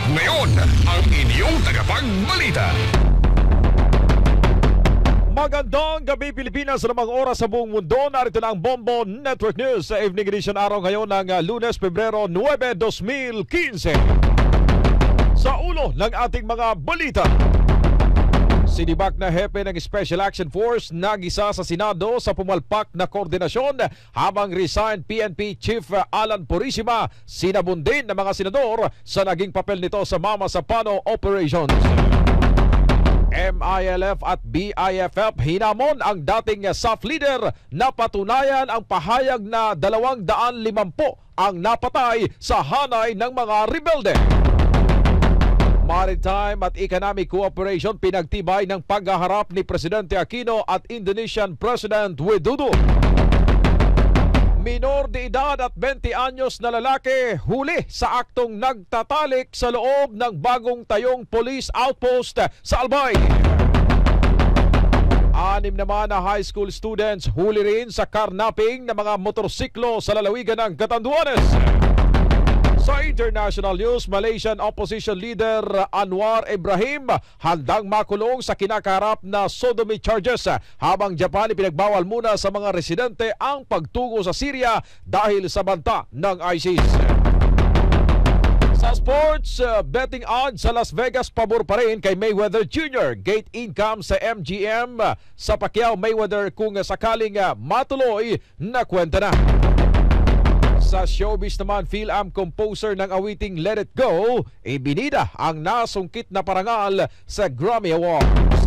Ngayon, ang inyong tagapagbalita. Magandang gabi Pilipinas, sa namang oras sa buong mundo. Narito na ang Bombo Network News sa Evening Edition araw ngayon ng Lunes, Pebrero 9, 2015. Sa ulo ng ating mga balita, sinibak na hepe ng Special Action Force nagisa sa Senado sa pumalpak na koordinasyon habang resigned PNP Chief Alan Purisima sinabundin ng mga senador sa naging papel nito sa Mama Sapano Operations. MILF at BIFF hinamon ang dating SAF leader na patunayan ang pahayag na 250 ang napatay sa hanay ng mga rebelde. Maritime at Economic Cooperation pinagtibay ng paghaharap ni Presidente Aquino at Indonesian President Widodo. Minor de edad at 20 anyos na lalaki huli sa aktong nagtatalik sa loob ng bagong tayong police outpost sa Albay. 6 naman na high school students huli rin sa carnapping ng mga motorsiklo sa lalawigan ng Catanduanes. Sa international news, Malaysian opposition leader Anwar Ibrahim handang makulong sa kinakaharap na sodomy charges, habang Japan ipinagbawal muna sa mga residente ang pagtungo sa Syria dahil sa banta ng ISIS. Sa sports, betting odds sa Las Vegas pabor pa rin kay Mayweather Jr. Gate income sa MGM sa Pacquiao-Mayweather kung sakaling matuloy na kwenta na. Sa showbiz naman, Phil-Am composer ng awiting Let It Go, ibinida ang nasungkit na parangal sa Grammy Awards.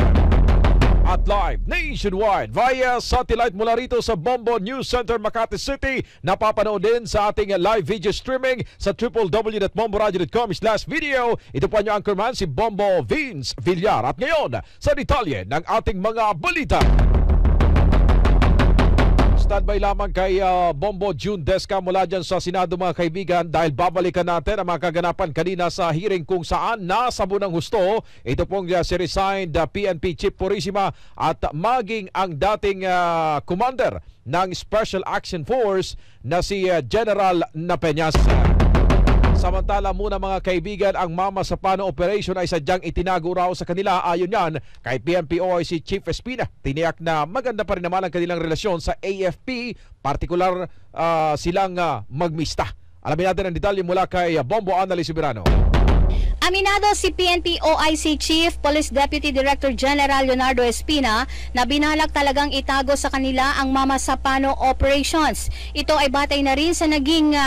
At live nationwide via satellite mula rito sa Bombo News Center, Makati City, napapanood din sa ating live video streaming sa www.bomboradio.com/video. Ito po niyo anchorman si Bombo Vince Villar. At ngayon, sa detalye ng ating mga balita. Standby lamang kay Bombo June Desca mula dyan sa Senado, mga kaibigan, dahil babalikan natin ang mga kaganapan kanina sa hearing kung saan nasabo ng husto ito pong si resigned PNP Chief Purisima at maging ang dating commander ng Special Action Force na si General Napeñas. Samantala muna, mga kaibigan, ang Mama Sapano Operation ay sadyang itinago raw sa kanila. Ayon yan kay PNP OIC Chief Espina, tiniyak na maganda pa rin naman ang kanilang relasyon sa AFP, partikular silang magmista. Alamin natin ang detalye mula kay Bombo Annalise Soberano. Aminado si PNP OIC Chief Police Deputy Director General Leonardo Espina na binalak talagang itago sa kanila ang Mama Sapano Operations. Ito ay batay na rin sa naging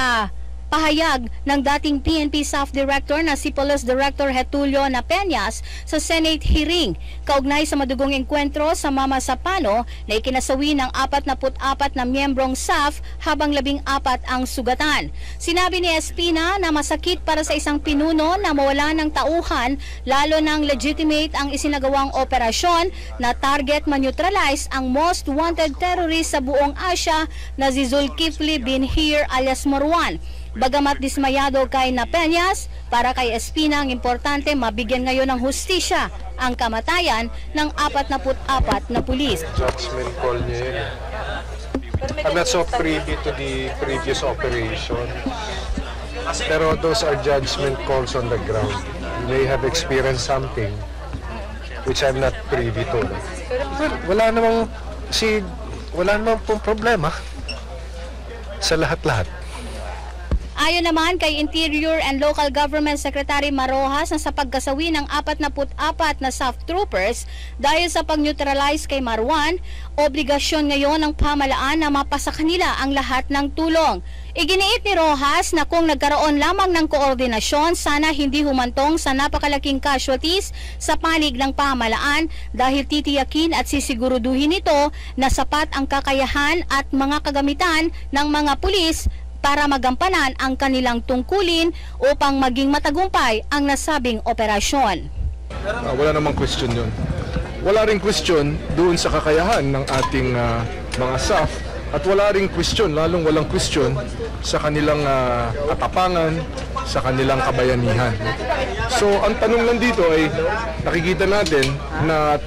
pahayag ng dating PNP SAF Director na si Police Director Getulio Napeñas sa Senate hearing kaugnay sa madugong engkwentro sa Mama Sapano na ikinasawi ng 44 na miyembrong SAF habang 14 ang sugatan. Sinabi ni Espina na masakit para sa isang pinuno na mawala ng tauhan, lalo ng legitimate ang isinagawang operasyon na target ma-neutralize ang most wanted terrorist sa buong Asia na si Zulkifli bin Hir alias Marwan. Bagamat dismayado kay Napeñas, para kay Espina ang importante mabigyan ngayon ng hustisya ang kamatayan ng 44 na pulis. Judgment call niya yun. I'm not so privy to the previous operation. Pero those are judgment calls on the ground. They have experienced something which I'm not privy to. Well, wala namang pong problema sa lahat-lahat. Ayon naman kay Interior and Local Government Secretary Marojas na sa pagkasawi ng 44 na SAF troopers dahil sa pag-neutralize kay Marwan, obligasyon ngayon ng pamahalaan na mapasa kanila ang lahat ng tulong. Iginiit ni Rojas na kung nagkaroon lamang ng koordinasyon, sana hindi humantong sa napakalaking casualties sa panig ng pamahalaan dahil titiyakin at sisiguruduhin nito na sapat ang kakayahan at mga kagamitan ng mga pulis para magampanan ang kanilang tungkulin upang maging matagumpay ang nasabing operasyon. Wala namang question yun. Wala ring question doon sa kakayahan ng ating mga SAF at wala ring question, lalong walang question sa kanilang katapangan, sa kanilang kabayanihan. So ang tanong lang dito ay nakikita natin na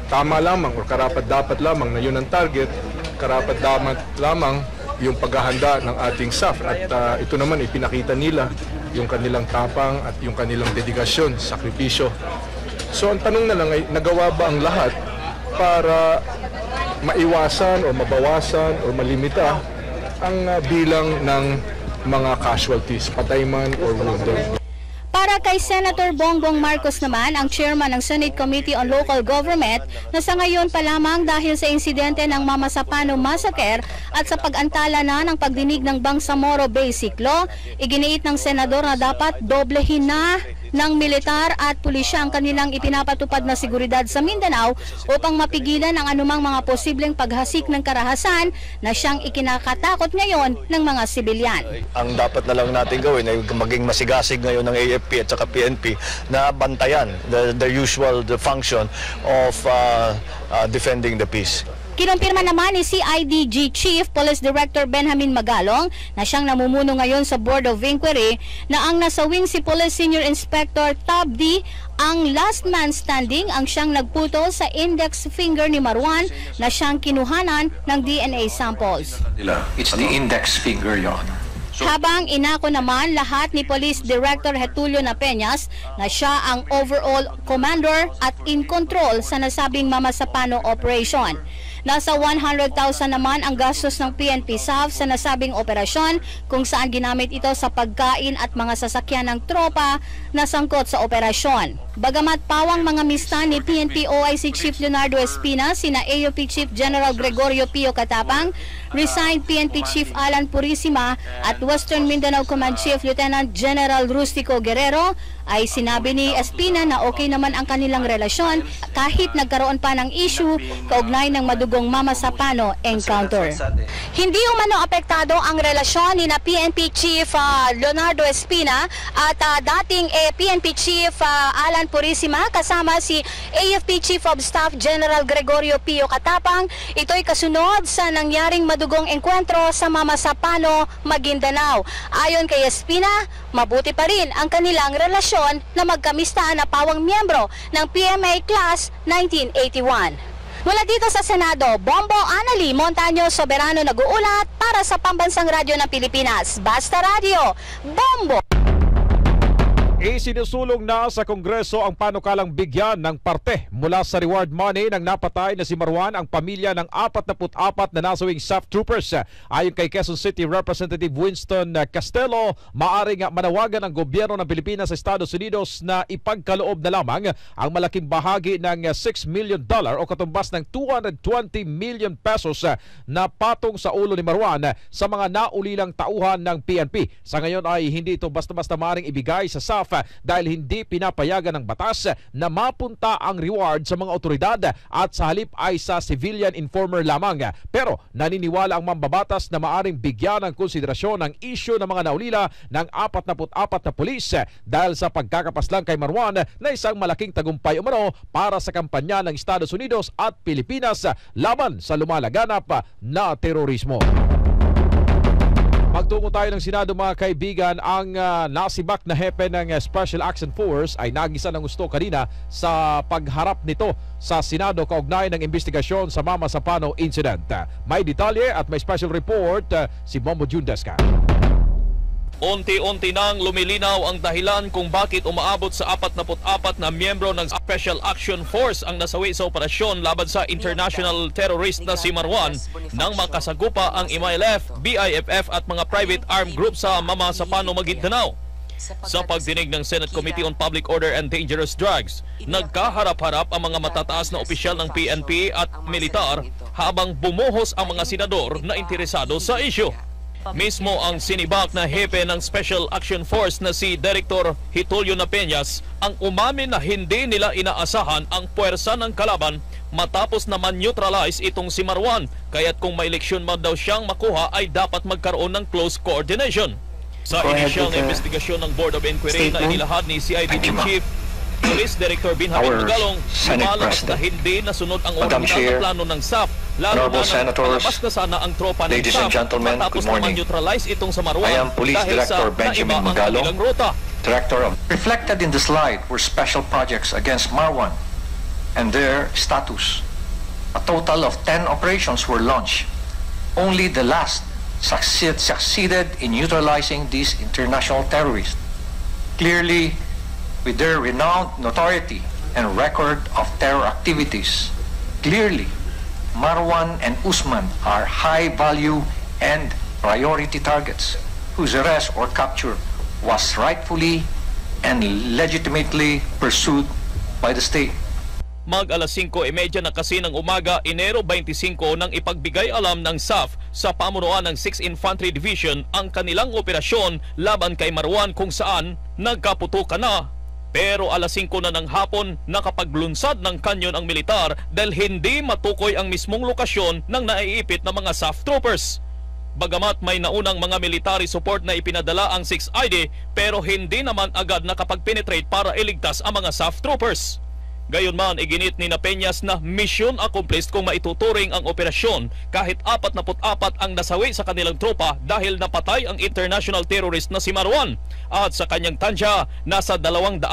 tama lamang o karapat-dapat lamang na yun ang target, karapat-dapat lamang yung paghahanda ng ating SAF at ito naman ipinakita nila yung kanilang tapang at yung kanilang dedikasyon, sakripisyo. So ang tanong na lang ay nagawa ba ang lahat para maiwasan o mabawasan o malimita ang bilang ng mga casualties, patay man or wounded. Para kay Senator Bongbong Marcos naman, ang chairman ng Senate Committee on Local Government, na sa ngayon pa lamang dahil sa insidente ng Mama Sapano Massacre at sa pag-antala na ng pagdinig ng Bangsamoro Basic Law, iginiit ng senador na dapat doblehin na ng militar at pulisya ang kanilang ipinapatupad na seguridad sa Mindanao upang mapigilan ang anumang mga posibleng paghasik ng karahasan na siyang ikinakatakot ngayon ng mga sibilyan. Ang dapat na lang natin gawin ay maging masigasig ngayon ng AFP at saka PNP na bantayan the usual function of defending the peace. Kinumpirma naman ni CIDG Chief Police Director Benjamin Magalong na siyang namumuno ngayon sa Board of Inquiry na ang nasawing si Police Senior Inspector Tabdi ang last man standing ang siyang nagputol sa index finger ni Marwan na siyang kinuhanan ng DNA samples. It's the index finger, Your Honor. Habang inako naman lahat ni Police Director Getulio Napeñas na siya ang overall commander at in control sa nasabing Mama Sapano operation. Nasa 100,000 naman ang gastos ng PNP SAF sa nasabing operasyon kung saan ginamit ito sa pagkain at mga sasakyan ng tropa na sangkot sa operasyon. Bagamat pawang mga mista ni PNP OIC Chief Leonardo Espina, sina AUP Chief General Gregorio Pio Katapang, resigned PNP Chief Alan Purisima at Western Mindanao Command Chief Lieutenant General Rustico Guerrero, ay sinabi ni Espina na okay naman ang kanilang relasyon kahit nagkaroon pa ng issue kaugnay ng madugong Mama Sapano encounter. Hindi umano apektado ang relasyon ni na PNP Chief Leonardo Espina at dating PNP Chief Alan Purisima kasama si AFP Chief of Staff General Gregorio Pio Katapang. Ito'y kasunod sa nangyaring madugong enkwentro sa Mama Sapano, Maguindanao. Ayon kay Espina, mabuti pa rin ang kanilang relasyon na magkamista na pawang miyembro ng PMA Class 1981. Mula dito sa Senado, Bombo Anali Montaño Soberano nag-uulat para sa Pambansang Radyo ng Pilipinas. Basta Radio, Bombo! Isinusulong na sa Kongreso ang panukalang bigyan ng parte mula sa reward money ng napatay na si Marwan ang pamilya ng 44 na nasawing SAF troopers. Ayon kay Quezon City Representative Winston Castelo, maaring manawagan ng gobyerno ng Pilipinas sa Estados Unidos na ipagkaloob na lamang ang malaking bahagi ng $6 million o katumbas ng 220 million pesos na patong sa ulo ni Marwan sa mga naulilang tauhan ng PNP. Sa ngayon ay hindi ito basta-basta maaring ibigay sa SAF dahil hindi pinapayagan ng batas na mapunta ang reward sa mga otoridad at sa halip ay sa civilian informer lamang. Pero naniniwala ang mambabatas na maaring bigyan ng konsiderasyon ang issue ng mga naulila ng 44 na pulis dahil sa pagkakapaslang kay Marwan na isang malaking tagumpay umano para sa kampanya ng Estados Unidos at Pilipinas laban sa lumalaganap na terorismo. Magtungo tayo ng Senado mga kaibigan. Ang nasibak na hepe ng Special Action Force ay nagisa ng gusto kanina sa pagharap nito sa Senado kaugnay ng investigasyon sa Mama Sapano incident. May detalye at may special report si Bombo Jundesca. Unti-unti nang lumilinaw ang dahilan kung bakit umaabot sa 44 na miyembro ng Special Action Force ang nasawi sa operasyon laban sa international terrorist na si Marwan nang makasagupa ang MILF, BIFF at mga private armed group sa Mama Sapano, Maguindanao. Sa pagdinig ng Senate Committee on Public Order and Dangerous Drugs, nagkaharap-harap ang mga matataas na opisyal ng PNP at militar habang bumuhos ang mga senador na interesado sa issue. Mismo ang sinibak na hepe ng Special Action Force na si Director Getulio Napeñas ang umamin na hindi nila inaasahan ang puwersa ng kalaban matapos na man-neutralize itong si Marwan, kaya't kung may eleksyon man daw siyang makuha ay dapat magkaroon ng close coordination. Sa initial na investigasyon ng Board of Inquiry na inilahad ni CIDG Chief Police Director Benjamin Magalong, lumalabas na hindi nasunod ang original na plano ng SAF, lalo na nang palabas na sana ang tropa ng SAF matapos na man-neutralize itong sa Marwan dahil sa naiba ang kanilang ruta. Reflected in the slide were special projects against Marwan and their status. A total of 10 operations were launched. Only the last succeeded in neutralizing these international terrorists. Clearly, with their renowned notoriety and record of terror activities, clearly, Marwan and Usman are high-value and priority targets whose arrest or capture was rightfully and legitimately pursued by the state. Mag-alas 5:30 na kasi ng umaga, Enero 25 nang ipagbigay alam ng SAF sa pamunuan ng 6th Infantry Division ang kanilang operasyon laban kay Marwan kung saan nagkaputukan na. Pero alas 5 na ng hapon nakapaglunsad ng kanyon ang militar dahil hindi matukoy ang mismong lokasyon ng naiipit na mga SAF troopers. Bagamat may naunang mga military support na ipinadala ang 6ID pero hindi naman agad nakapag-penetrate para iligtas ang mga SAF troopers. Gayunman, iginit ni Peñas na mission accomplished kung maituturing ang operasyon kahit 44 ang nasawi sa kanilang tropa dahil napatay ang international terrorist na si Marwan. At sa kanyang tansya, nasa 250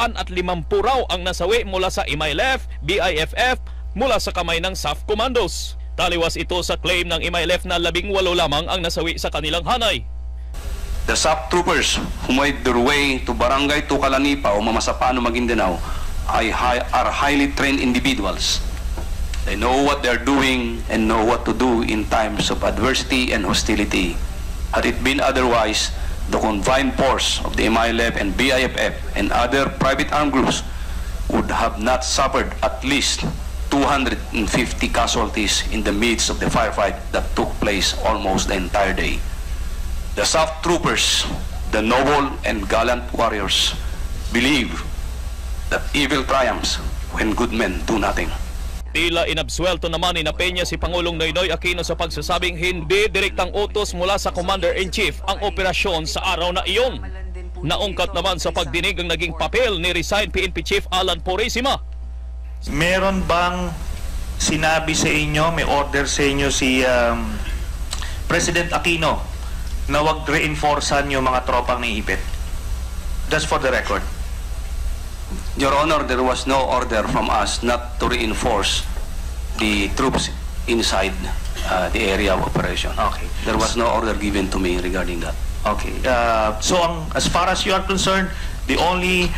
raw ang nasawi mula sa MILF, BIFF, mula sa kamay ng SAF Commandos. Taliwas ito sa claim ng MILF na 18 lamang ang nasawi sa kanilang hanay. The SAF troopers who made their way to Barangay Tukalanipa o Mamasapano, Maguindanao are highly trained individuals. They know what they're doing and know what to do in times of adversity and hostility. Had it been otherwise, the combined force of the MILF and BIFF and other private armed groups would have not suffered at least 250 casualties in the midst of the firefight that took place almost the entire day. The SAF troopers, the noble and gallant warriors, believe that evil triumphs when good men do nothing. Tila inabsuelto naman ni Peñas si Pangulong Noynoy Aquino sa pagsasabing hindi direktang utos mula sa Commander-in-Chief ang operasyon sa araw na iyon. Naungkat naman sa pagdinig ang naging papel ni resigned PNP Chief Alan Purisima. Meron bang sinabi sa inyo, may order sa inyo si President Aquino na wag reinforcean yung mga tropang naiipit? Just for the record. Your Honor, there was no order from us not to reinforce the troops inside the area of operation. Okay. There was no order given to me regarding that. Okay. So, as far as you are concerned, the only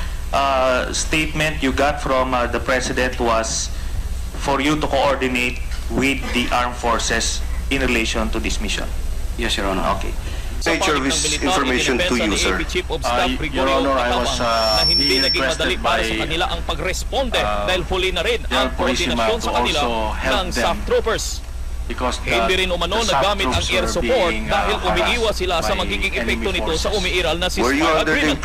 statement you got from the President was for you to coordinate with the armed forces in relation to this mission? Yes, Your Honor. Okay. Nature of this information to you, sir. Your Honor, I was na hindi naging madali para sa kanila ang pagresponde dahil huli na rin ang koordinasyon sa kanila ng SAF troopers. Hindi rin umano nagamit ang air support dahil umiiwas sila sa magiging epekto nito sa umiiral na ceasefire agreement.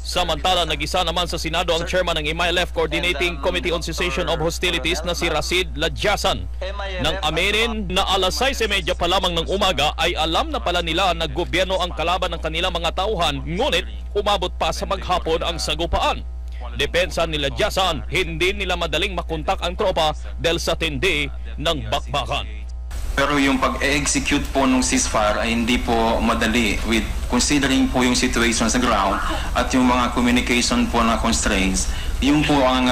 Samantala, nag-isa naman sa Senado ang chairman ng MILF Coordinating Committee on Cessation of Hostilities na si Racid Ladjasan. Nang aminin na alas 6:30 pa lamang ng umaga ay alam na pala nila na gobyerno ang kalaban ng kanilang mga tauhan, ngunit umabot pa sa maghapon ang sagupaan. Depensa ni Ladjasan, hindi nila madaling makontak ang tropa dahil sa tindi ng bakbakan. Pero yung pag-execute po ng ceasefire ay hindi po madali with considering po yung situation sa ground at yung mga communication po na constraints. Yung po ang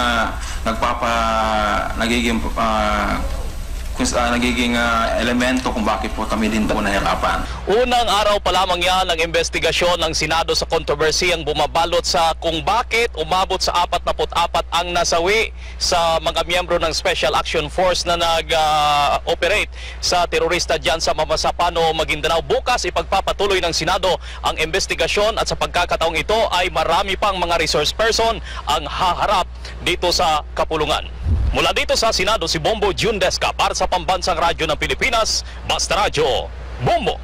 nagiging elemento kung bakit po kami din po nahirapan. Unang araw pa lamang yan ang investigasyon ng Senado sa kontrobersiyang bumabalot sa kung bakit umabot sa 44 ang nasawi sa mga miyembro ng Special Action Force na nag-operate sa terorista dyan sa Mamasapano, Maguindanao. Bukas ipagpapatuloy ng Senado ang investigasyon at sa pagkakataong ito ay marami pang mga resource person ang haharap dito sa kapulungan. Mula dito sa Senado, si Bombo Jundesca para sa Pambansang Radyo ng Pilipinas, Basta Radyo, Bombo.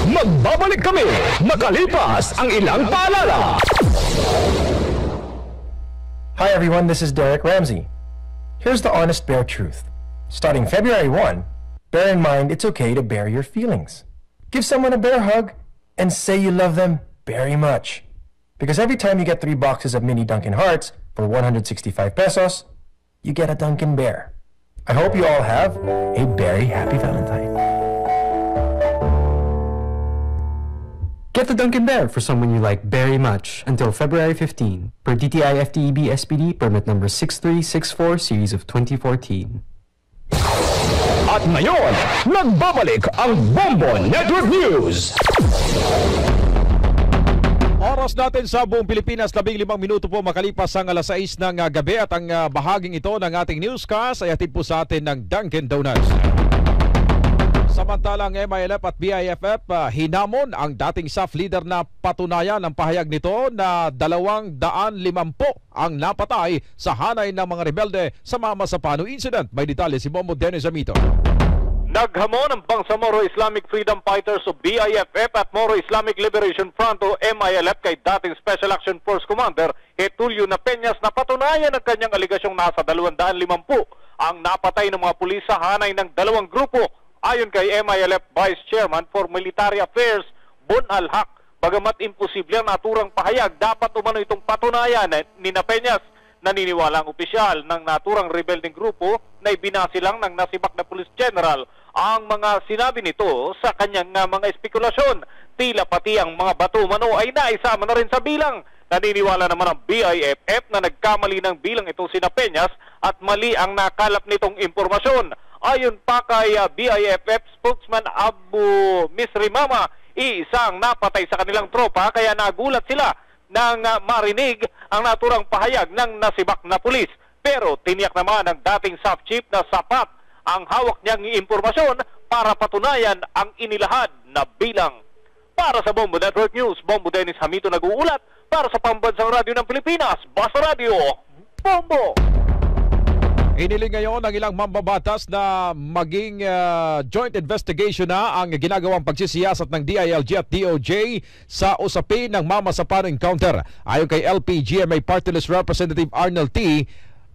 Magbabalik kami makalipas ang ilang paalala. Hi everyone, this is Derek Ramsey. Here's the honest bare truth. Starting February 1, bear in mind it's okay to bare your feelings. Give someone a bear hug and say you love them very much. Because every time you get 3 boxes of mini Dunkin' Hearts for 165 pesos, you get a Dunkin' Bear. I hope you all have a very happy Valentine. Get the Dunkin' Bear for someone you like very much until February 15 per DTI FTEB SPD permit number 6364 series of 2014. At ngayon, nagbabalik ang Bombo Network News. Oras natin sa buong Pilipinas, 15 minuto po makalipas ang alas 6 ng gabi at ang bahaging ito ng ating newscast ay hatid po sa atin ng Dunkin Donuts. Samantalang MILF at BIFF hinamon ang dating SAF leader na patunayan ang pahayag nito na 250 ang napatay sa hanay ng mga rebelde sa Mama Sapano incident. May detalye si Bombo Dennis Amito. Naghamon ang Bangsamoro Islamic Freedom Fighters o BIFF at Moro Islamic Liberation Front o MILF kay dating Special Action Force Commander Getulio Napeñas na patunayan ang kanyang aligasyong nasa 250 ang napatay ng mga pulis sa hanay ng dalawang grupo. Ayon kay MILF Vice Chairman for Military Affairs Bon Alhaq, bagamat imposible ang naturang pahayag, dapat umano itong patunayan ni Napeñas. Naniniwala ang opisyal ng naturang rebelding grupo na ibinasilang ng nasibak na Police General ang mga sinabi nito sa kanyang mga espekulasyon. Tila pati ang mga batumano ay naisama na rin sa bilang. Naniniwala naman ang BIFF na nagkamali ng bilang ito si Napeñas at mali ang nakalap nitong impormasyon. Ayon pa kay BIFF spokesman Abu Misrimama, iisang napatay sa kanilang tropa kaya nagulat sila nang marinig ang naturang pahayag ng nasibak na pulis. Pero tiniyak naman ng dating SAF chief na sapat ang hawak niyang impormasyon para patunayan ang inilahad na bilang. Para sa Bombo Network News, Bombo Dennis Hamito nag-uulat para sa Pambansang Radyo ng Pilipinas, Basta Radio, Bombo! Iniling ngayon ng ilang mambabatas na maging joint investigation na ang ginagawang pagsisiyasat ng DILG at DOJ sa usapin ng Mama Sapano encounter. Ayon kay LP-GMA Party List Representative Arnold T.,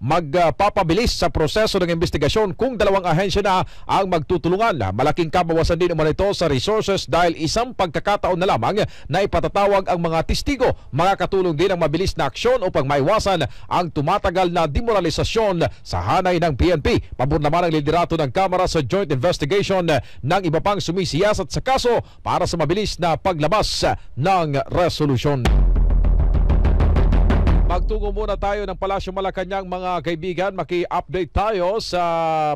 magpapabilis sa proseso ng investigasyon kung dalawang ahensya na ang magtutulungan. Malaking kabawasan din umano ito sa resources dahil isang pagkakataon na lamang na ipatatawag ang mga testigo. Makakatulong din ang mabilis na aksyon upang maiwasan ang tumatagal na demoralisasyon sa hanay ng PNP. Pabor naman ang liderato ng Kamara sa joint investigation ng iba pang sumisiyasat sa kaso para sa mabilis na paglabas ng resolusyon. Magtungo muna tayo ng Palasyo Malacanang, mga kaibigan. Maki-update tayo sa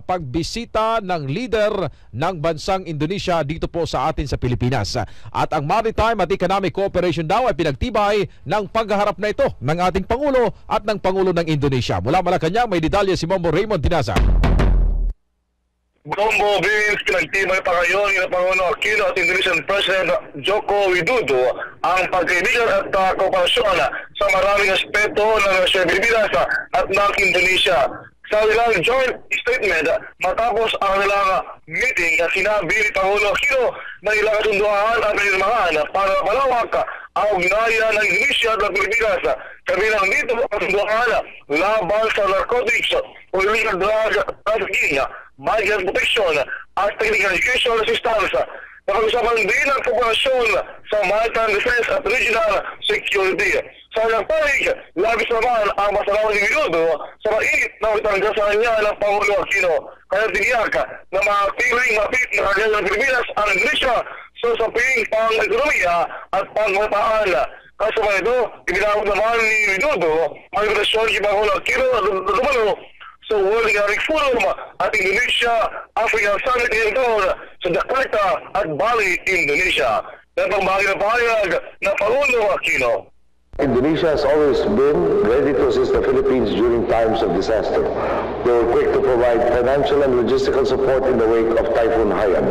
pagbisita ng leader ng bansang Indonesia dito po sa atin sa Pilipinas. At ang Maritime at Economic Cooperation daw ay pinagtibay ng paghaharap na ito ng ating Pangulo at ng Pangulo ng Indonesia. Mula Malacanang, may detalye si Bombo Raymond Dinaza. Bombo Vince, pinagtibay pa ngayon ng Pangulo Aquino at Indonesian President Joko Widodo ang pagkaibigan at kooperasyon sa maraming aspeto ng Nasyon Pilipinas at ng Indonesia. Sa ilang joint statement, matapos ang ilang meeting, sinabi ni Pangulo Aquino na ilang kasunduan at pinirmahan para malawak ang ugnayan ng Indonesia at ng Pilipinas. Kabilang dito ang kasunduan laban sa narcotics o illegal drug trafficking, migrant protection at technical education assistance. Napag-usapan din ang kooperasyon sa maritime defense at regional security. Sa ilang panig, labis naman ang masalawan ni Widodo sa mainit na itanggasan niya ng Pangulo Aquino. Kaya tiniyak na matiling mapit na kagaya ng Pilipinas ang Indonesia sa usaping pang-ekonomiya at pang-mataan. Kasama ito, ibinawag naman ni Widodo ang relasyon ni Pangulo Aquino at Dumano sa World Economic Forum at Indonesia-Africa Summit ngayon sa Jakarta at Bali, Indonesia. Napang-bahagi ng pahayag na Pangulo Aquino. Indonesia has always been ready to assist the Philippines during times of disaster. They were quick to provide financial and logistical support in the wake of Typhoon Haiyan.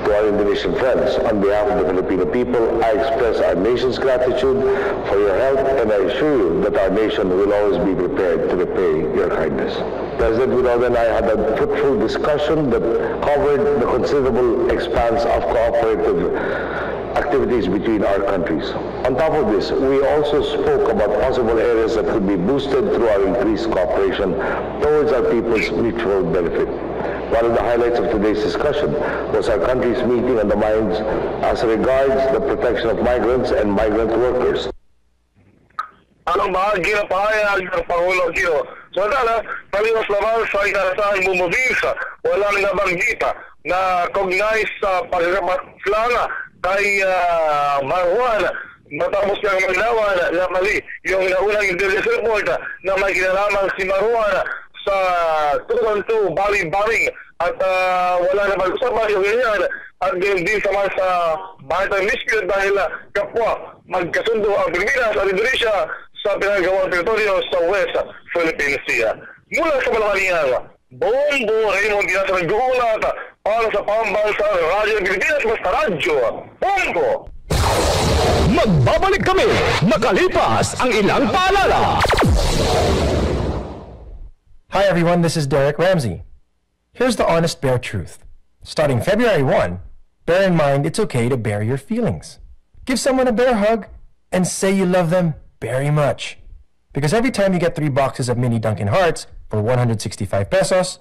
To our Indonesian friends, on behalf of the Filipino people, I express our nation's gratitude for your help, and I assure you that our nation will always be prepared to repay your kindness. President Widodo and I had a fruitful discussion that covered the considerable expanse of cooperative activities between our countries. On top of this, we also spoke about possible areas that could be boosted through our increased cooperation towards our people's mutual benefit. One of the highlights of today's discussion was our country's meeting on the minds as regards the protection of migrants and migrant workers. Anong bahagi ng pahayag ng Pangulo Aquino? Samantala, paliwas naman sa ikarasahang bumubis, walang nabanggit na cognized sa pagkakapatlang kay Marwan matapos niyang maglawan na mali yung naunang intelligence report na may kinalaman si Marwan sa 212 Bali bombing at wala naman usapan yung ganyan at din sama sa maritime dispute dahil kapwa magkasundo ang Pilipinas at Indonesia sa pinagawang teritoryo sa West Philippine Sea. Mula sa Malacanang, Bombo Raymond Diaz nag-uulat para sa Pambansang Radyo ng Pilipinas, basta radyo, Bombo! Magbabalik kami makalipas ang ilang paalala. Hi everyone, this is Derek Ramsey. Here's the honest bare truth. Starting February 1, bear in mind it's okay to bare your feelings. Give someone a bear hug and say you love them very much. Because every time you get 3 boxes of mini Dunkin' Hearts for 165 pesos,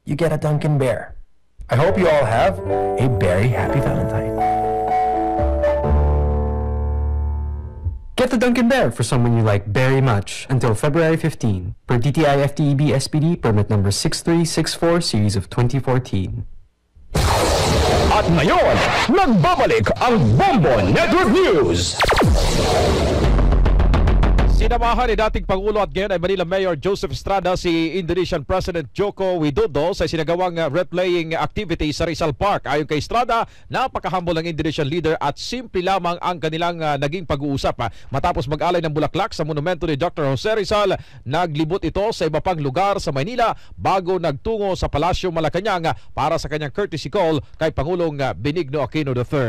you get a Dunkin' Bear. I hope you all have a very happy Valentine. Get the Dunkin' Bear for someone you like very much until February 15 per DTI FTEB SPD permit number 6364 series of 2014. At ngayon, nagbabalik ang Bombo Network News. Sinamahan ni dating Pangulo at ngayon ay Manila Mayor Joseph Estrada si Indonesian President Joko Widodo sa sinagawang replaying activity sa Rizal Park. Ayon kay Estrada, napakahumble ng Indonesian leader at simple lamang ang kanilang naging pag-uusap. Matapos mag-alay ng bulaklak sa monumento ni Dr. Jose Rizal, naglibot ito sa iba pang lugar sa Maynila bago nagtungo sa Palasyo Malacanang para sa kanyang courtesy call kay Pangulong Benigno Aquino III.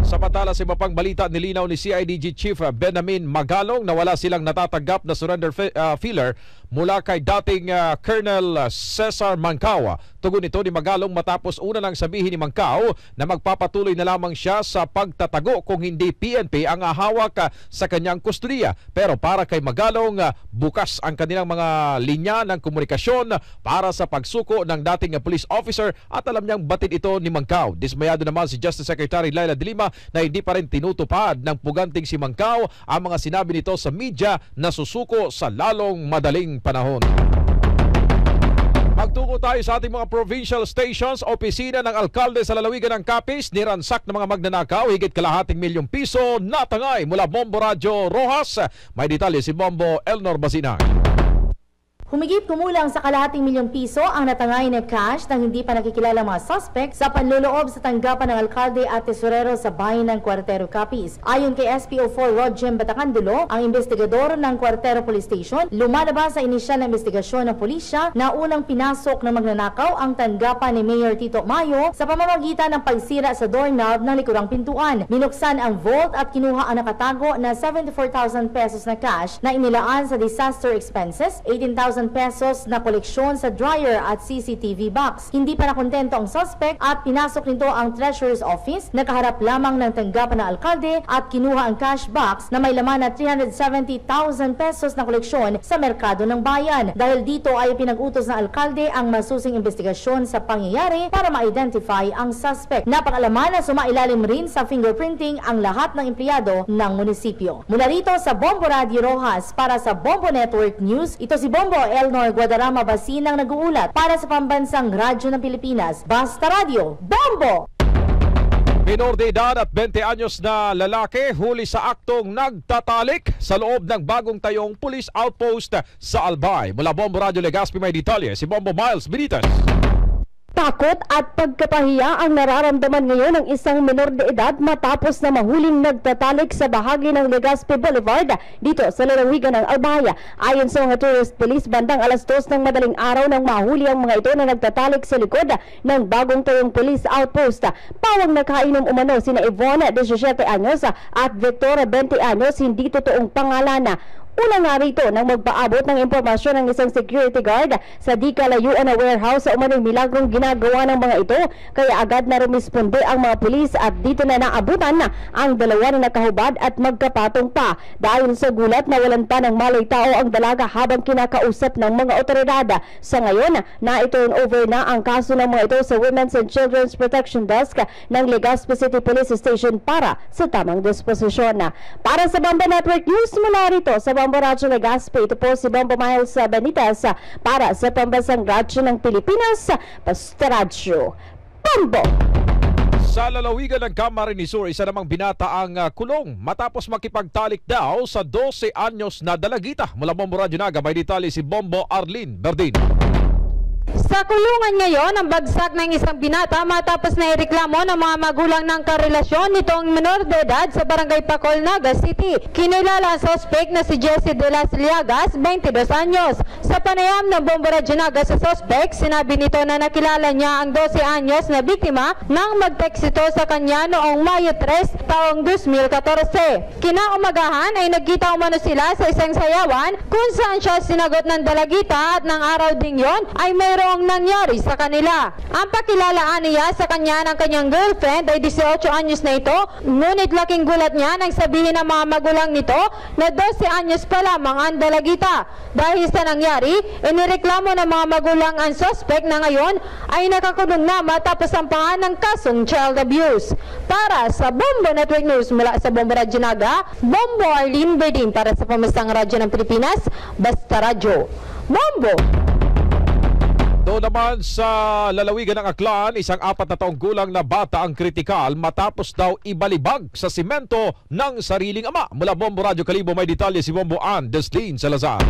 Samantala sa iba pang balita, nilinaw ni CIDG Chief Benamin Magalong na wala silang natatanggap na surrender feeler mula kay dating Colonel Cesar Mancao. Tugon ito ni Magalong matapos una nang sabihin ni Mancao na magpapatuloy na lamang siya sa pagtatago kung hindi PNP ang ahawak sa kanyang kustudiya. Pero para kay Magalong, bukas ang kanilang mga linya ng komunikasyon para sa pagsuko ng dating police officer at alam niyang batid ito ni Mancao. Dismayado naman si Justice Secretary Laila de Lima na hindi pa rin tinutupad ng puganting si Mancao ang mga sinabi nito sa media na susuko sa lalong madaling panahon. Magtungo tayo sa ating mga provincial stations. Opisina ng alkalde sa lalawigan ng Capiz, niransak ng mga magnanakaw, higit kalahating milyong piso natangay mula Bombo Radyo Rojas. May detalye si Bombo Elnor Basinang. Humigit kumulang sa kalahating milyong piso ang natangay na cash ng hindi pa nakikilala mga suspect sa panloloob sa tanggapan ng alkalde at tesorero sa bayan ng Cuartero, Capiz. Ayon kay SPO4 Rodjem Batacandulo, ang investigador ng Cuartero Police Station, lumalabas sa inisyal na investigasyon ng pulisya na unang pinasok ng magnanakaw ang tanggapan ni Mayor Tito Mayo sa pamamagitan ng pagsira sa doorknob ng likurang pintuan. Minuksan ang vault at kinuha ang nakatago na 74,000 pesos na cash na inilaan sa disaster expenses, 18,000 pesos na koleksyon sa dryer at CCTV box. Hindi pa nakontento ang suspect at pinasok nito ang Treasurer's Office. Nakaharap lamang ng tanggapan ng alkalde at kinuha ang cash box na may laman na 370,000 pesos na koleksyon sa merkado ng bayan. Dahil dito ay pinag-utos ng alkalde ang masusing investigasyon sa pangyayari para ma-identify ang suspect. Napakalaman na sumailalim rin sa fingerprinting ang lahat ng empleyado ng munisipyo. Mula rito sa Bombo Radio Rojas para sa Bombo Network News, ito si Bombo Elnor Guadarrama Basinang nag-uulat para sa Pambansang Radyo ng Pilipinas. Basta Radio, Bombo! Minor de edad at 20 anyos na lalaki huli sa aktong nagtatalik sa loob ng bagong tayong police outpost sa Albay. Mula Bombo Radio Legazpi may detalye si Bombo Miles Benitez. Takot at pagkapahiya ang nararamdaman ngayon ng isang menor de edad matapos na mahuling nagtatalik sa bahagi ng Legazpi Boulevard dito sa lalawigan ng Albay. Ayon sa mga tourist police, bandang alas 2 ng madaling araw nang mahuli ang mga ito na nagtatalik sa likod ng bagong tayong police outpost. Pawang nakainom umano sina Yvonne, 17 anyos at Victoria, 20 anyos, hindi totoong pangalan. Una nga rito nang magpaabot ng impormasyon ng isang security guard sa di kalayuan na warehouse sa umanong milagrong ginagawa ng mga ito, kaya agad na rumisponde ang mga pulis at dito na naabutan na ang dalawa na nakahubad at magkapatong pa. Dahil sa gulat, nawalan pa ng malay tao ang dalaga habang kinakausap ng mga otoridad. Sa ngayon, na-turn over na ang kaso ng mga ito sa Women's and Children's Protection Desk ng Legazpi City Police Station para sa tamang disposisyon. Para sa Bombo Network News, mula rito sa Bombo Radyo Legazpi, ito po si Bombo Miles Benitez para sa Pambansang Radyo ng Pilipinas, Basta Radyo, Bombo! Sa lalawigan ng Camarines Sur, isa namang binata ang kulong matapos makipagtalik daw sa 12 anyos na dalagita. Mula Bombo Radyo Naga, may detalye si Bombo Arlene Berdin. Sa Sa kulungan ngayon ang bagsak ng isang binata matapos na ireklamo ng mga magulang ng karelasyon nitong menor de edad sa Barangay Pacol, Naga City. Kinilala ang suspect na si Jesse de las Liagas, 22 anyos. Sa panayam ng Bombo Radyo Naga sa suspect, sinabi nito na nakilala niya ang 12 anyos na biktima nang mag-text ito sa kanya noong Mayo 3, taong 2014. Kinaumagahan ay nagkita umano sila sa isang sayawan kung saan siya sinagot ng dalagita at ng araw ding yon ay mayroong nangyari sa kanila. Ang pakilalaan niya sa kanya ng kanyang girlfriend ay 18 anyos na ito, ngunit laking gulat niya nang sabihin ng mga magulang nito na 12 anyos pa lamang ang dalagita. Dahil sa nangyari, inireklamo ng mga magulang ang suspect na ngayon ay nakakulong na matapos ang pangalan ng kasong child abuse. Para sa Bombo Network News mula sa Bombo Radyo Naga, Bombo Arlene Bedin para sa Pambansang Radyo ng Pilipinas, Basta Radyo. Bombo! Doon naman sa lalawigan ng Aklan, isang 4 na taong gulang na bata ang kritikal matapos daw ibalibag sa simento ng sariling ama. Mula Bombo Radyo Kalibo, may detalye si Bombo Ann Deslin Salazar.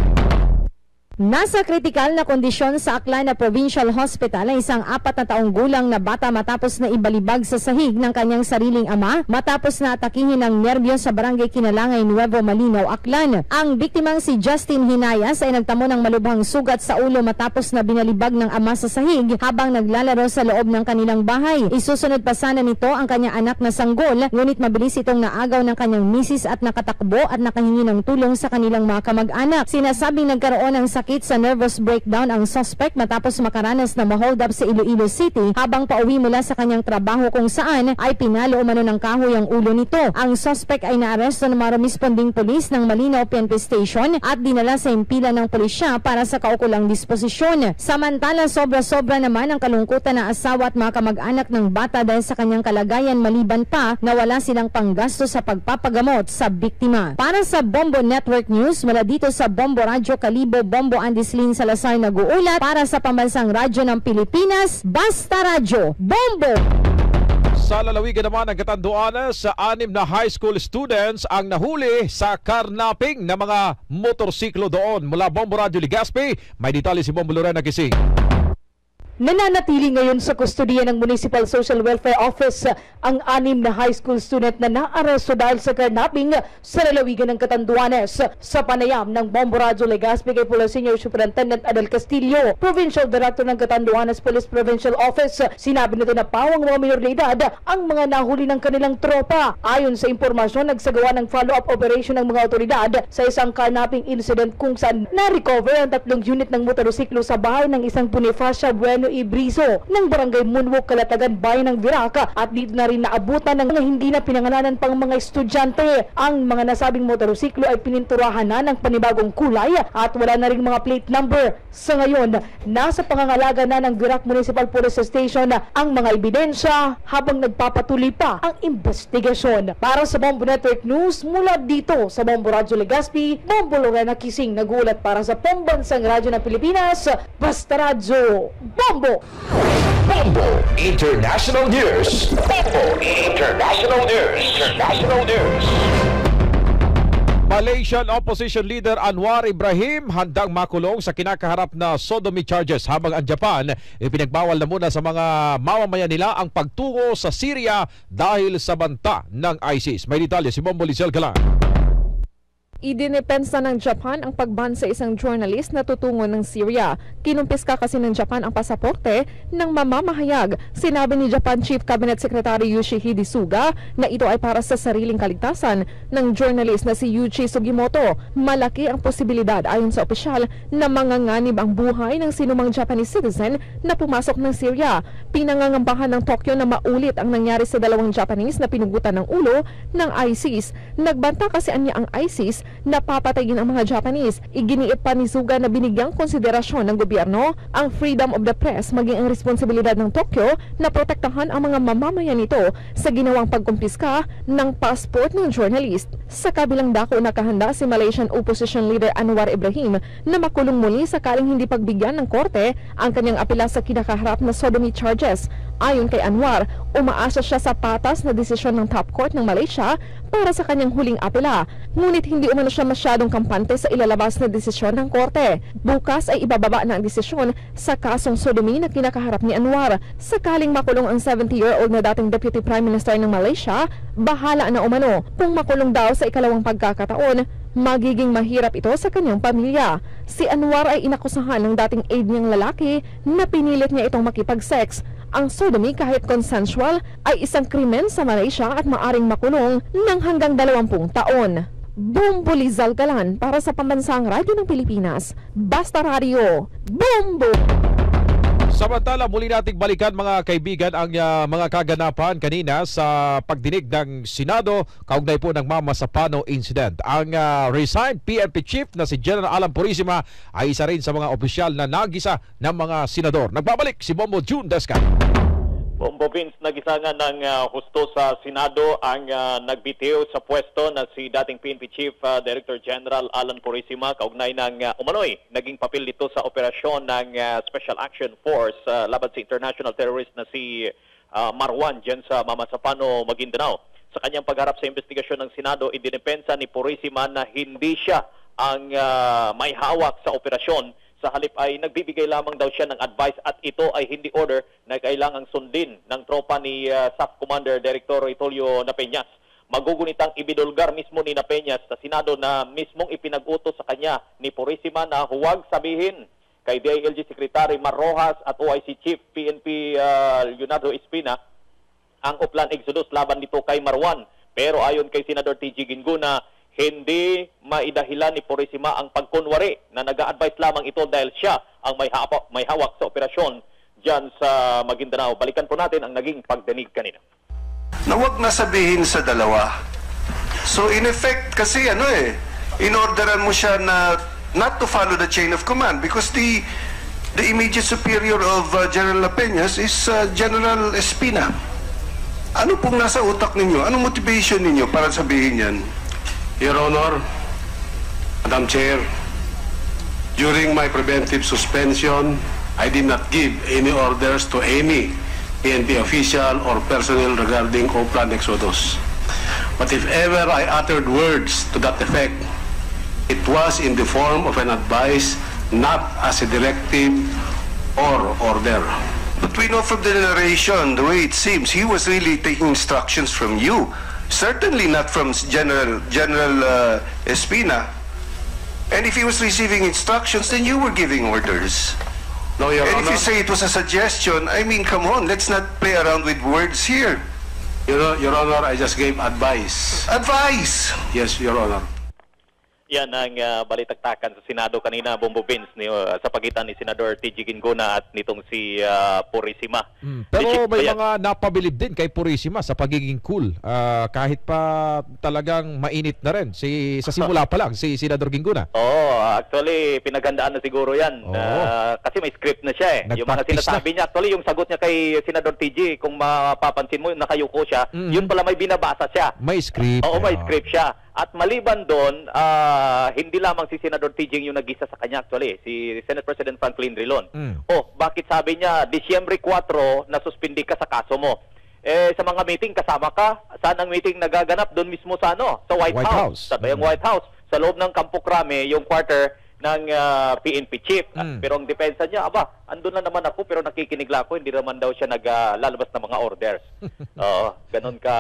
Nasa kritikal na kondisyon sa Aklan na Provincial Hospital ang isang 4 na taong gulang na bata matapos na ibalibag sa sahig ng kanyang sariling ama matapos na atakihin ng nerbyo sa Barangay Kinalangay, Nuevo Malinaw, Aklan. Ang biktimang si Justin Hinayas ay nagtamo ng malubhang sugat sa ulo matapos na binalibag ng ama sa sahig habang naglalaro sa loob ng kanilang bahay. Isusunod pa sana nito ang kanyang anak na sanggol, ngunit mabilis itong naagaw ng kanyang misis at nakatakbo at nakahingi ng tulong sa kanilang mga kamag-anak. Sinasabing nagkaroon ng sakit sa nervous breakdown ang suspect matapos makaranas na ma-hold up sa Iloilo City habang pauwi mula sa kanyang trabaho kung saan ay pinalo umano ng kahoy ang ulo nito. Ang suspect ay naaresto ng mga responding police ng Malinaw PNP Station at dinala sa impila ng pulisya para sa kaukulang disposisyon. Samantala, sobra-sobra naman ang kalungkutan ng asawa at mga kamag-anak ng bata dahil sa kanyang kalagayan maliban pa na wala silang panggasto sa pagpapagamot sa biktima. Para sa Bombo Network News, mula dito sa Bombo Radyo Kalibo, Bombo Andislin Salazar nag-uulat para sa Pambansang Radyo ng Pilipinas, Basta Radyo, Bombo! Sa lalawigan naman ng Catanduanes, 6 na high school students ang nahuli sa karnaping ng mga motorsiklo doon. Mula Bombo Radyo Legazpi, may detalye si Bombo Lorena Gising. Nananatili ngayon sa kustodiya ng Municipal Social Welfare Office ang 6 na high school student na naaresto dahil sa karnaping sa lalawigan ng Catanduanes. Sa panayam ng Bombo Radyo Legazpi kay Pula Senior Superintendent Adel Castillo, Provincial Director ng Catanduanes Police Provincial Office, sinabi nito na pawang mga minor de edad ang mga nahuli ng kanilang tropa. Ayon sa impormasyon, nagsagawa ng follow-up operation ng mga otoridad sa isang karnaping incident kung saan na-recover ang 3 unit ng motorsiklo sa bahay ng isang Bonifacia Bueno Ibriso ng Barangay Munwok, Kalatagan, Bayan ng Virac, at dito na rin naabutan ng mga hindi na pinangalanan pang mga estudyante. Ang mga nasabing motorsiklo ay pininturahan na ng panibagong kulay at wala na rin mga plate number. Sa ngayon, nasa pangangalaga na ng Virac Municipal Police Station ang mga ebidensya habang nagpapatuloy pa ang investigasyon. Para sa Bombo Network News, mula dito sa Bombo Radyo Legazpi, Bombo Lorena Gising nagulat para sa Pambansang Radyo ng Pilipinas, Basta Radyo, Bombo! Bombo International News. Bombo International News. International News. Malaysian Opposition Leader Anwar Ibrahim handang makulong sa kinakaharap na sodomy charges, habang ang Japan ipinagbawal na muna sa mga mamamayan nila ang pagtungo sa Syria dahil sa banta ng ISIS. May detalye si Bombo Lizelle Galang. Idinepensa ng Japan ang pagban sa isang journalist na tutungo ng Syria. Kinumpiska kasi ng Japan ang pasaporte ng mamamahayag. Sinabi ni Japan Chief Cabinet Secretary Yoshihide Suga na ito ay para sa sariling kaligtasan ng journalist na si Yuichi Sugimoto. Malaki ang posibilidad ayon sa opisyal na manganganib ang buhay ng sinumang Japanese citizen na pumasok ng Syria. Pinangangambahan ng Tokyo na maulit ang nangyari sa 2 Japanese na pinugutan ng ulo ng ISIS. Nagbanta kasi anya ang ISIS na papatayin ang mga Japanese. Iginiit pa ni Suga na binigyang konsiderasyon ng gobyerno ang freedom of the press maging ang responsibilidad ng Tokyo na protektahan ang mga mamamayan nito sa ginawang pagkumpiska ng passport ng journalist. Sa kabilang dako, nakahanda si Malaysian Opposition Leader Anwar Ibrahim na makulong muli sakaling hindi pagbigyan ng korte ang kanyang apela sa kinakaharap na sodomy charges. Ayon kay Anwar, umaasa siya sa patas na desisyon ng top court ng Malaysia para sa kanyang huling apela. Ngunit hindi umano siya masyadong kampante sa ilalabas na desisyon ng korte. Bukas ay ibababa na ang desisyon sa kasong sodomy na kinakaharap ni Anwar. Sakaling makulong ang 70-year-old na dating Deputy Prime Minister ng Malaysia, bahala na umano. Kung makulong daw sa ikalawang pagkakataon, magiging mahirap ito sa kanyang pamilya. Si Anwar ay inakusahan ng dating aide niyang lalaki na pinilit niya itong makipag-sex. Ang sodomy kahit consensual ay isang krimen sa Malaysia at maaring makulong ng hanggang 20 taon. Bombo Lizal Galan para sa Pambansang Radyo ng Pilipinas. Basta Radio. Bombo! Samantala, muli nating balikan mga kaibigan ang mga kaganapan kanina sa pagdinig ng Senado kaugnay po ng Mama Sapano incident. Ang resigned PNP chief na si General Alan Purisima ay isa rin sa mga opisyal na nagisa ng mga senador. Nagbabalik si Bombo June Desca. Bombo Vince, nagisangan ng husto sa Senado ang nagbitiw sa pwesto na si dating PNP Chief Director General Alan Purisima kaugnay ng umano'y naging papel dito sa operasyon ng Special Action Force laban sa international terrorist na si Marwan dyan sa Mama Sapano, Maguindanao. Sa kanyang pagharap sa investigasyon ng Senado, idinepensa ni Purisima na hindi siya ang may hawak sa operasyon. Sa halip ay nagbibigay lamang daw siya ng advice at ito ay hindi order na kailangang sundin ng tropa ni SAF Commander Director Tulio Napeñas. Magugunitang ibidulgar mismo ni Napeñas sa Senado na mismong ipinag-utos sa kanya ni Purisima na huwag sabihin kay DILG Secretary Mar Rojas at OIC Chief PNP Leonardo Espina ang uplan exodus laban nito kay Marwan. Pero ayon kay Senador TG Ginguna, hindi maidahilan ni Purisima ang pagkunwari na nag-a-advise lamang ito dahil siya ang may hawak sa operasyon dyan sa Maguindanao. Balikan po natin ang naging pagdinig kanina. Na wag na sabihin sa dalawa. So in effect, kasi inorderan mo siya na not to follow the chain of command because the immediate superior of General Napeñas is General Espina. Ano pong nasa utak ninyo? Anong motivation ninyo para sabihin yan? Your Honor, Madam Chair, during my preventive suspension, I did not give any orders to any PNP official or personnel regarding Oplan Exodus. But if ever I uttered words to that effect, it was in the form of an advice, not as a directive or order. But we know from the narration, the way it seems, he was really taking instructions from you. Certainly not from General Espina. And if he was receiving instructions, then you were giving orders. No, Your Honor. And if you say it was a suggestion, I mean, come on, let's not play around with words here. Your Honor, I just gave advice. Advice? Yes, Your Honor. Yan ang balitagtakan sa Senado kanina, Bombo Vince, sa pagitan ni Senador TG Ginguna at nitong si Purisima. Pero may mga napabilib din kay Purisima sa pagiging cool. Kahit pa talagang mainit na rin sa simula pa lang si Senador Ginguna. Actually pinagandaan na siguro yan. Kasi may script na siya yung mga sinasabi niya. Actually yung sagot niya kay Senador TG, kung mapapansin mo, nakayuko siya, yun pala may binabasa siya. May script. Oo, may script siya. At maliban doon, hindi lamang si Senador Tijing yung nag-isa sa kanya actually, si Senate President Franklin Drilon. Bakit sabi niya, Disyembre 4, nasuspindi ka sa kaso mo? Sa mga meeting, kasama ka? Saan ang meeting nagaganap? Doon mismo sa sa White House. Sa yung White House. Sa loob ng Campo Crame, yung quarter ng PNP chief. Pero ang depensa niya, andun lang naman ako pero nakikinig lang ako, hindi naman daw siya naglalabas ng mga orders. Ganun ka,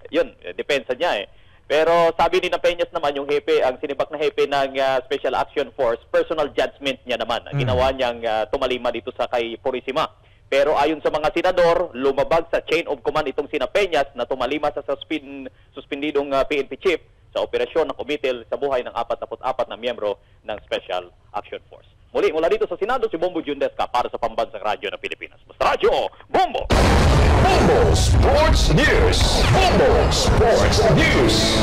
yun, depensa niya Pero sabi ni Napeñas naman, yung hepe, ang sinibak na hepe ng Special Action Force, personal judgment niya naman. Ang ginawa niyang tumalima dito sa kay Purisima. Pero ayon sa mga senador, lumabag sa chain of command itong si Napeñas na tumalima sa suspendidong PNP chief sa operasyon ng kumitil sa buhay ng 44 na miyembro ng Special Action Force. Muli, mula dito sa Senado, si Bombo June Desca para sa Pambansang Radyo ng Pilipinas. Basta Radyo, Bombo! Bombo Sports News! Bombo Sports News!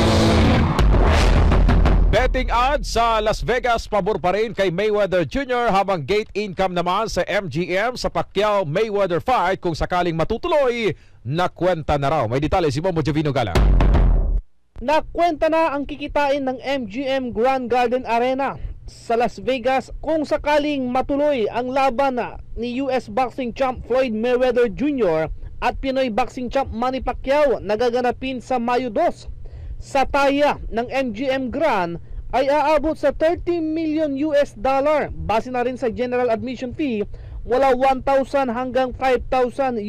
Betting odds sa Las Vegas pabor pa rin kay Mayweather Jr. habang gate income naman sa MGM sa Pacquiao-Mayweather fight kung sakaling matutuloy, nakwenta na raw. May detalye si Bombo Jovino Gala. Nakwenta na ang kikitain ng MGM Grand Garden Arena sa Las Vegas kung sakaling matuloy ang laban ni US boxing champ Floyd Mayweather Jr. at Pinoy boxing champ Manny Pacquiao na gaganapin sa Mayo 2. Sa taya ng MGM Grand ay aabot sa $30 million base na rin sa general admission fee mula $1,000 hanggang $5,000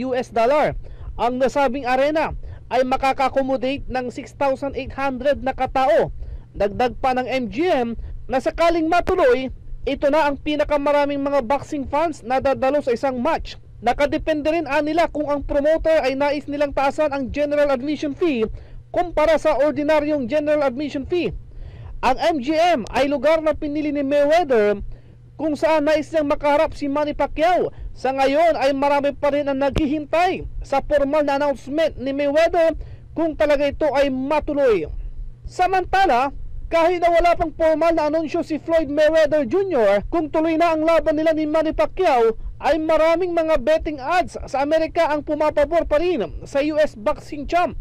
Ang nasabing arena ay makaka-accommodate ng 6,800 na katao. Dagdag pa ng MGM na sakaling matuloy, ito na ang pinakamaraming mga boxing fans na dadalo sa isang match. Nakadepende rin nila kung ang promoter ay nais nilang taasan ang general admission fee kumpara sa ordinaryong general admission fee. Ang MGM ay lugar na pinili ni Mayweather kung saan nais niyang makaharap si Manny Pacquiao. Sa ngayon ay marami pa rin ang naghihintay sa formal na announcement ni Mayweather kung talaga ito ay matuloy. Samantala, kahit na wala pang formal na anunsyo si Floyd Mayweather Jr. kung tuloy na ang laban nila ni Manny Pacquiao, ay maraming mga betting odds sa Amerika ang pumapabor pa rin sa US boxing champ.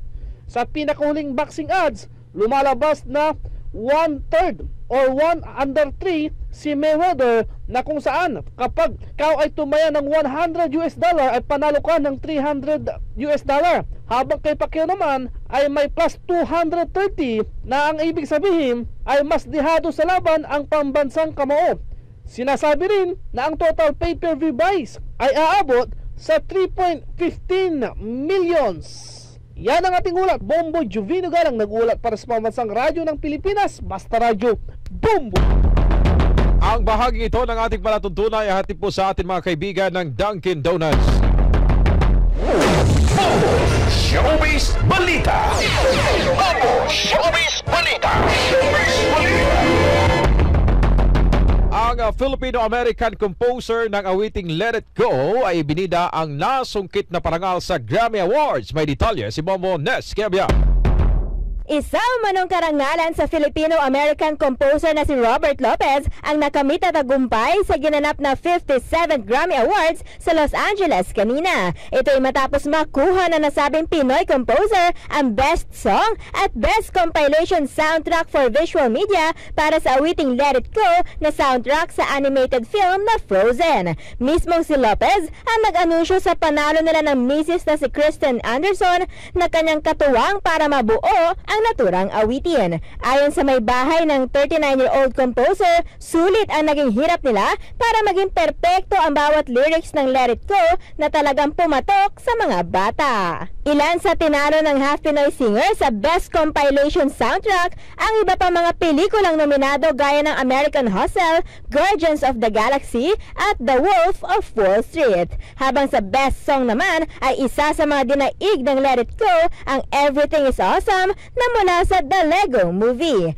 Sa pinakahuling boxing odds, lumalabas na 1/3 or 1/3 si Mayweather, na kung saan kapag ikaw ay tumaya ng $100 ay panalo ka ng $300, habang kay Pacquiao naman ay may plus 230 na ang ibig sabihin ay mas dihado sa laban ang pambansang kamao. Sinasabi rin na ang total pay-per-view buys ay aabot sa 3.15 millions. Yan ang ating ulat. Bombo Juvino Galang nag-ulat para sa pambansang radyo ng Pilipinas, Basta Radyo Bombo. Ang bahagi ito ng ating palatuntunan ay hatid po sa ating mga kaibigan ng Dunkin Donuts. Bombo Showbiz Balita. Bombo Showbiz Balita. Ang Filipino-American composer ng awiting Let It Go ay binida ang nasungkit na parangal sa Grammy Awards. May detalye si Bombo Nes Kebia. Isa umanong karangalan sa Filipino-American composer na si Robert Lopez ang nakamit na tagumpay sa ginanap na 57th Grammy Awards sa Los Angeles kanina. Ito ay matapos makuha na nasabing Pinoy composer ang Best Song at Best Compilation Soundtrack for Visual Media para sa awiting Let It Go na soundtrack sa animated film na Frozen. Mismong si Lopez ang nag-anunsyo sa panalo nila ng misis na si Kristen Anderson na kanyang katuwang para mabuo ang naturang awitin. Ayon sa may bahay ng 39-year-old composer, sulit ang naging hirap nila para maging perpekto ang bawat lyrics ng Let It Go na talagang pumatok sa mga bata. Ilan sa tinalo ng Half Pinoy Singer sa Best Compilation Soundtrack ang iba pa mga pelikulang nominado gaya ng American Hustle, Guardians of the Galaxy at The Wolf of Wall Street. Habang sa Best Song naman ay isa sa mga dinaig ng Let It Go ang Everything is Awesome na mula sa The Lego Movie.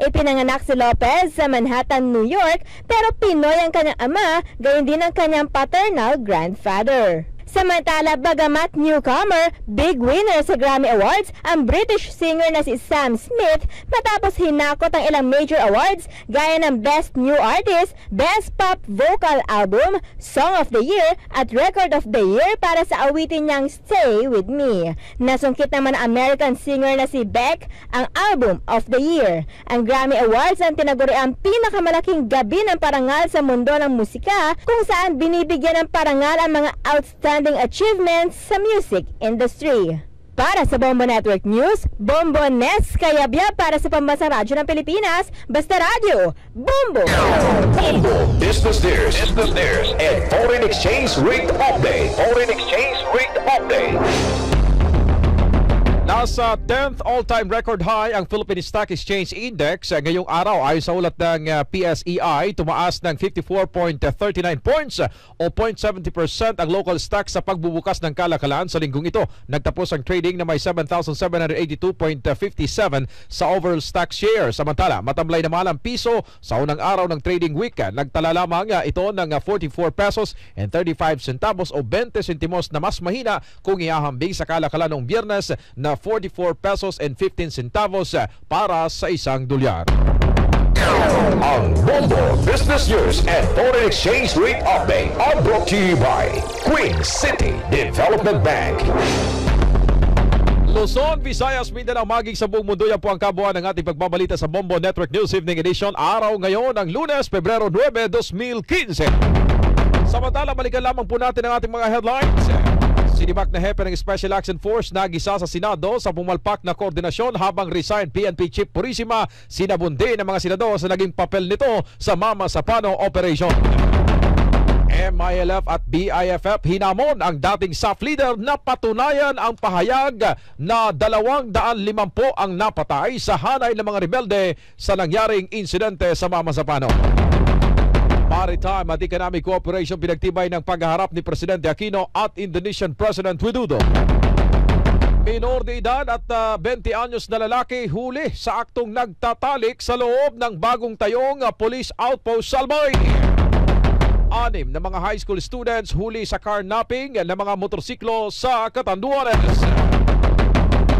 Ipinanganak si Lopez sa Manhattan, New York, pero Pinoy ang kanyang ama, gayon din ang kanyang paternal grandfather. Samantala, bagamat newcomer, big winner sa Grammy Awards ang British singer na si Sam Smith matapos hinakot ang ilang major awards gaya ng Best New Artist, Best Pop Vocal Album, Song of the Year at Record of the Year para sa awitin niyang Stay With Me. Nasungkit naman ang American singer na si Beck ang Album of the Year. Ang Grammy Awards ang tinaguri ang pinakamalaking gabi ng parangal sa mundo ng musika kung saan binibigyan ng parangal ang mga outstanding achievements sa music industry. Para sa Bombo Network News, Bombo Nes Kayabya para sa Pambansang Radyo ng Pilipinas, Basta Radyo Bombo! Bombo Business News and Foreign Exchange Rate Update. Foreign Exchange Rate Update. Nasa 10th all-time record high ang Philippine Stock Exchange Index ngayong araw. Ayon sa ulat ng PSEI, tumaas ng 54.39 points o 0.70% ang local stock sa pagbubukas ng kalakalan sa linggong ito. Nagtapos ang trading na may 7,782.57 sa overall stock share. Samantala, matamlay naman ang piso sa unang araw ng trading week. Nagtala lamang ito ng 44 pesos and 35 centavos o 20 sentimos na mas mahina kung ihahambing sa kalakalan ng Biyernes na 44 pesos and 15 centavos para sa isang dolyar. Ang Bombo Business News and Foreign Exchange Rate Update are brought to you by Queen City Development Bank. Luzon, Visayas, Mindanao, maging sa buong mundo, yan po ang kabuuan ng ating pagbabalita sa Bombo Network News Evening Edition. Araw ngayon ng Lunes, Pebrero 9, 2015. Samantala, balikan lamang po natin ang ating mga headlines. Sinibak na hepe ng Special Action Force nagisa sa Senado sa pumalpak na koordinasyon habang resigned PNP Chief Purisima sinabundi ng mga senador sa naging papel nito sa Mama Sapano Operation. MILF at BIFF hinamon ang dating SAF leader na patunayan ang pahayag na 250 ang napatay sa hanay ng mga rebelde sa nangyaring insidente sa Mama Sapano. Maritime at Economic Cooperation pinagtibay ng paghaharap ni Presidente Aquino at Indonesian President Widodo. Minor de edad at 20 anyos na lalaki huli sa aktong nagtatalik sa loob ng bagong tayong police outpost sa Albay. 6 na mga high school students huli sa carnapping ng mga motorsiklo sa Catanduanes.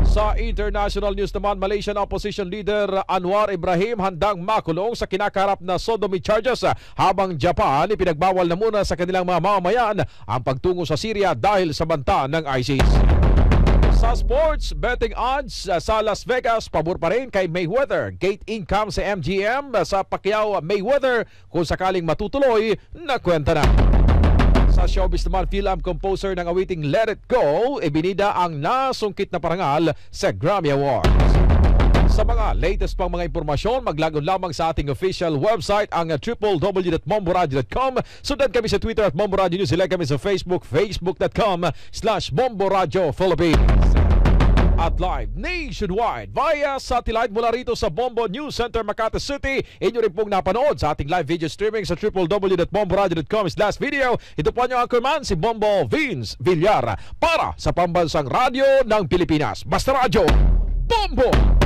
Sa international news naman, Malaysian opposition leader Anwar Ibrahim handang makulong sa kinakaharap na sodomy charges, habang Japan ipinagbawal na muna sa kanilang mga mamamayan ang pagtungo sa Syria dahil sa banta ng ISIS. Sa sports, betting odds sa Las Vegas, pabor pa rin kay Mayweather. Gate income sa MGM sa Pacquiao Mayweather kung sakaling matutuloy na kwenta na. Sa showbiz naman, film composer ng awiting Let It Go, ibinida ang nasungkit na parangal sa Grammy Awards. Sa mga latest pang mga impormasyon, maglagon lamang sa ating official website ang www.bomboradio.com. Sundan kami sa Twitter at Bomboradio News. Like kami sa Facebook, facebook.com/Bomboradio Philippines. At live nationwide via satellite mula rito sa Bombo News Center, Makati City. Inyo rin pong napanood sa ating live video streaming sa www.bomboradio.com/video. Ito po ang anchorman, si Bombo Vince Villar, para sa pambansang radyo ng Pilipinas. Basta Radyo, Bombo!